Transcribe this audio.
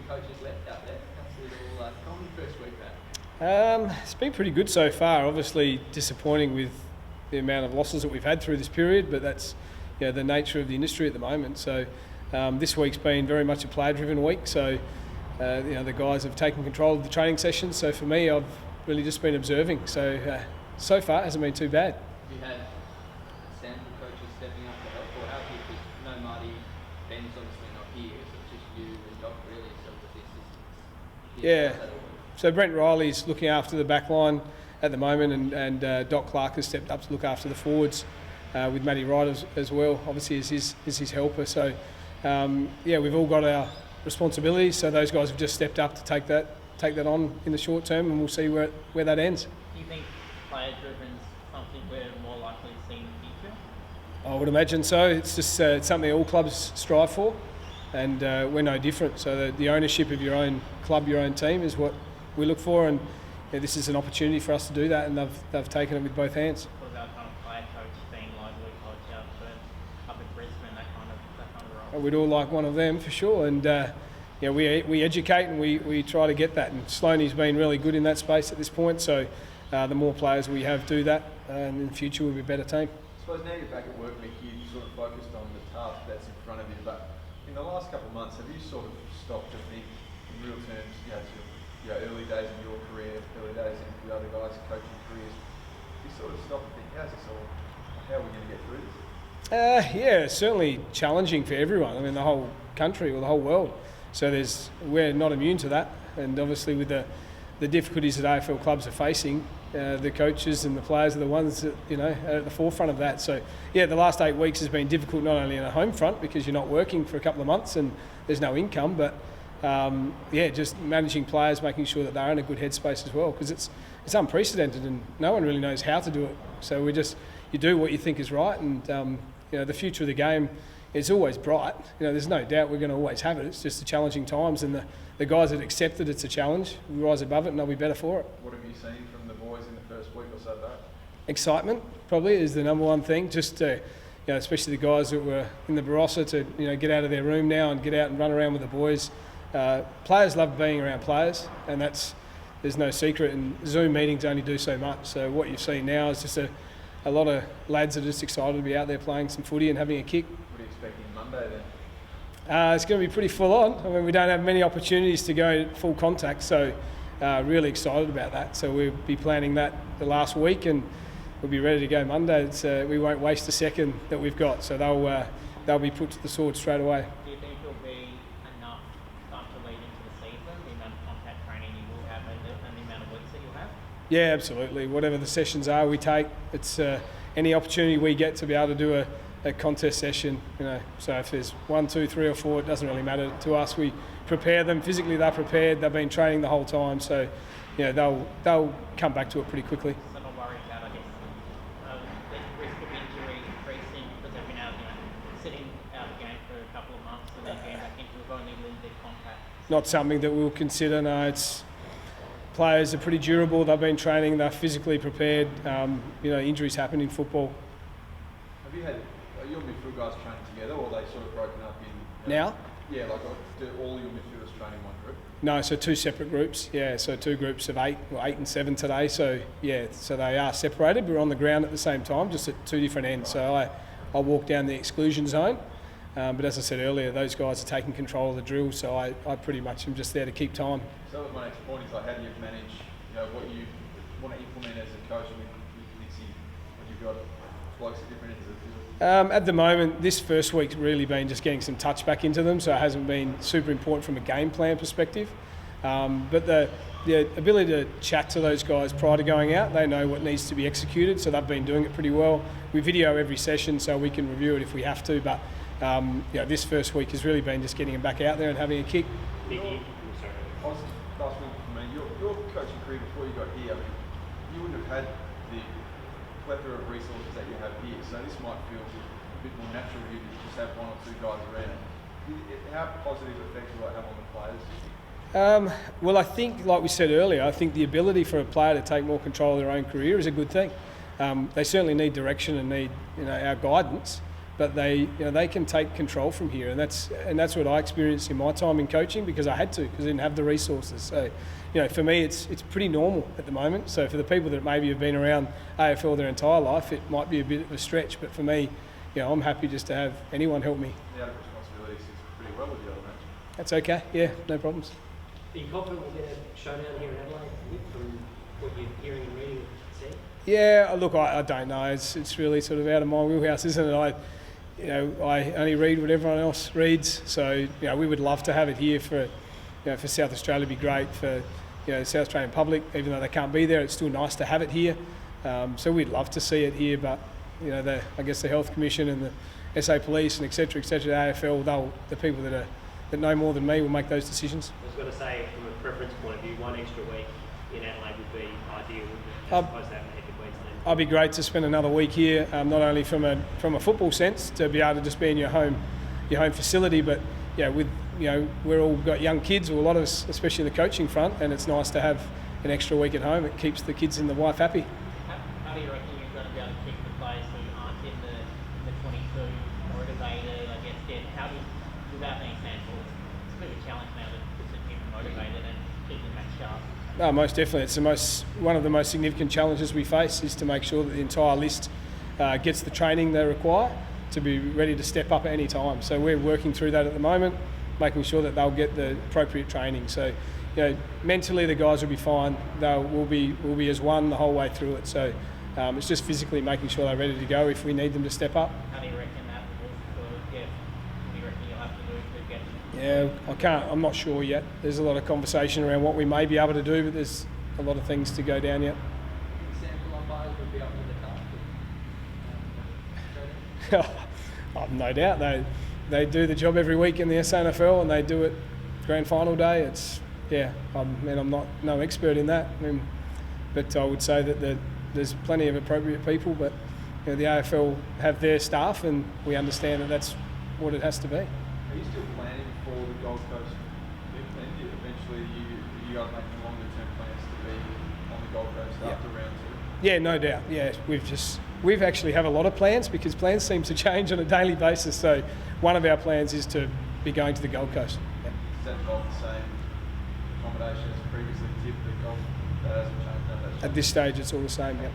coaches left out there. How's it all gone first week back? It's been pretty good so far. Obviously disappointing with the amount of losses that we've had through this period, but that's the nature of the industry at the moment. So this week's been very much a player-driven week. So the guys have taken control of the training sessions. So for me, I've really just been observing. So far it hasn't been too bad. Have you had sample coaches stepping up to help, or how do you? Because no Marty, Ben's obviously not here, so it's just you and Doc really. So with the assistants. Yeah. So Brent Riley's looking after the back line at the moment, and Doc Clark has stepped up to look after the forwards with Matty Wright as well. Obviously, is his helper. So we've all got our responsibilities. So those guys have just stepped up to take that on in the short term, and we'll see where that ends. Do you think player-driven is something we're more likely to see in the future? I would imagine so. It's just it's something all clubs strive for, and we're no different. So the ownership of your own club, your own team, is what we look for, and this is an opportunity for us to do that, and they've taken it with both hands. What about kind of player coach being lively coach up in Brisbane, that kind of role? We'd all like one of them for sure, and we educate and we try to get that. And Sloanie's been really good in that space at this point. So the more players we have do that, and in the future we'll be a better team. I suppose now you're back at work, Mick, you sort of focused on the task that's in front of you. But in the last couple of months, have you sort of stopped to think in real terms, early days in your career, early days in the other guys' coaching careers? You sort of stop and think, how are we going to get through this? It's certainly challenging for everyone. I mean, the whole country or the whole world. So we're not immune to that, and obviously with the difficulties that AFL clubs are facing, the coaches and the players are the ones that are at the forefront of that. So the last 8 weeks has been difficult, not only in a home front because you're not working for a couple of months and there's no income, but just managing players, making sure that they're in a good headspace as well, because it's unprecedented and no one really knows how to do it. So you do what you think is right, and the future of the game is always bright. There's no doubt we're going to always have it. It's just the challenging times, and the guys that accept it, it's a challenge. We rise above it, and they'll be better for it. What have you seen from the boys in the first week or so, though? Excitement probably is the number one thing. Just especially the guys that were in the Barossa to get out of their room now and get out and run around with the boys. Players love being around players, and there's no secret, and Zoom meetings only do so much. So what you've seen now is just a lot of lads that are just excited to be out there playing some footy and having a kick. What are you expecting Monday then? It's going to be pretty full on. I mean, we don't have many opportunities to go full contact, so really excited about that. So we'll be planning that the last week, and we'll be ready to go Monday. We won't waste a second that we've got, so they'll be put to the sword straight away. Do you think it'll be enough time to lead into the season, the amount of contact training you will have and the amount of weeks that you'll have? Yeah, absolutely. Whatever the sessions are, we take. It's any opportunity we get to be able to do a contest session. So if there's 1, 2, 3 or 4, it doesn't really matter to us. We prepare them physically. They're prepared. They've been training the whole time. So they'll come back to it pretty quickly. So not worried about, I guess, the risk of injury increasing because they've been out, sitting out of the game for a couple of months and then getting back into with only limited contact. Not something that we'll consider. No, players are pretty durable. They've been training. They're physically prepared. Injuries happen in football. Have you had your midfield guys training together, or are they sort of broken up in? Now? Yeah, do all your midfielders train in one group? No, so 2 separate groups. Yeah, so 2 groups of 8 and 7 today. So so they are separated. We're on the ground at the same time, just at 2 different ends. So I walk down the exclusion zone. But as I said earlier, those guys are taking control of the drill, so I pretty much am just there to keep time. So that was my next point, is how do you manage what you want to implement as a coach with Nixie when you've got blokes at different ends of the field? At the moment, this first week's really been just getting some touch back into them, so it hasn't been super important from a game plan perspective. But the ability to chat to those guys prior to going out, they know what needs to be executed, so they've been doing it pretty well. We video every session so we can review it if we have to, but this first week has really been just getting them back out there and having a kick. Last week for me, your coaching career before you got here, you wouldn't have had the plethora of resources that you have here, so this might feel a bit more natural for you to just have 1 or 2 guys around. How positive effect will that have on the players? Well, I think, like we said earlier, I think the ability for a player to take more control of their own career is a good thing. They certainly need direction and need our guidance, but they can take control from here, and that's what I experienced in my time in coaching, because I had to, because I didn't have the resources. So, for me, it's pretty normal at the moment. So for the people that maybe have been around AFL their entire life, it might be a bit of a stretch, but for me, I'm happy just to have anyone help me. The other responsibility sits pretty well with you, I imagine. That's okay. Yeah, no problems. Are you confident we'll get a showdown here in Adelaide, Nick, from what you're hearing and reading and seeing? Yeah, look, I don't know. It's really sort of out of my wheelhouse, isn't it? I only read what everyone else reads. So we would love to have it here for South Australia. It'd be great for the South Australian public. Even though they can't be there, it's still nice to have it here. So we'd love to see it here, but I guess the Health Commission and the SA Police and et cetera, the AFL, the people that know more than me will make those decisions. I was going to say, from a preference point of view, one extra week in Adelaide would be ideal, as opposed to having to head to Queensland. It'd be great to spend another week here, not only from a football sense, to be able to just be in your home facility, but we're all got young kids, or a lot of us, especially in the coaching front, and it's nice to have an extra week at home. It keeps the kids and the wife happy. How do you reckon you're going to be able to keep the players who aren't in the 22 motivated, I guess, then how without being sampled, it's a bit of a challenge now to keep them motivated and keep them matched up? No, most definitely. It's one of the most significant challenges we face, is to make sure that the entire list gets the training they require to be ready to step up at any time. So we're working through that at the moment, making sure that they'll get the appropriate training. So, mentally the guys will be fine. We'll be as one the whole way through it. So it's just physically making sure they're ready to go if we need them to step up. How do you reckon that will what do you reckon you'll have to do to get them? I'm not sure yet. There's a lot of conversation around what we may be able to do, but there's a lot of things to go down yet. Sample umpires would be up to the task. I've no doubt they do the job every week in the SANFL, and they do it grand final day. I'm not no expert in that, but I would say that there's plenty of appropriate people, but the AFL have their staff, and we understand that that's what it has to be. Are you still planning for the Gold Coast move? Eventually, you guys making longer term plans to be on the Gold Coast after round 2? Yeah, no doubt. Yeah, we've actually have a lot of plans, because plans seem to change on a daily basis. So one of our plans is to be going to the Gold Coast. Yeah. Does that involve the same accommodation as previously tipped? The Gold, that hasn't changed? No, At this stage, it's all the same. Yeah.